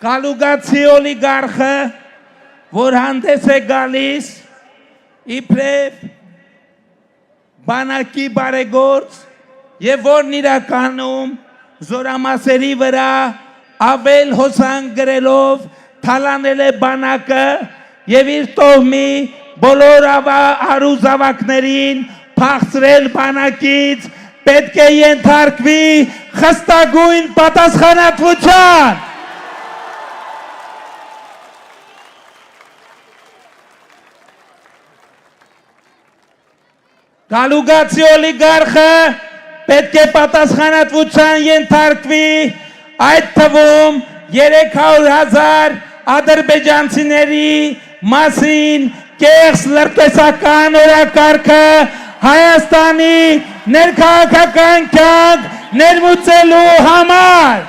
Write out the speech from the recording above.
Կալուգացի օլիգարխը, որ հանդես է գալիս, իբրև բանակի բարեգործ և որն իրականում զորամասերի վրա ավել հոսանք գրելով թալանել է բանակը և իր տոհմի բոլոր հարուտ զավակներին փախցրել բանակից պետք է ենթարկվի խստագույն պատասխանատվության։ Կալուգացի օլիգարխը պետք է պատասխանատվության ենթարկվի, այդ թվում 300,000 ադրբեջանցիների մասին կեղծ լրտեսական օրակարգը Հայաստանի ներքաղաքական կյանք ներմուծելու համար։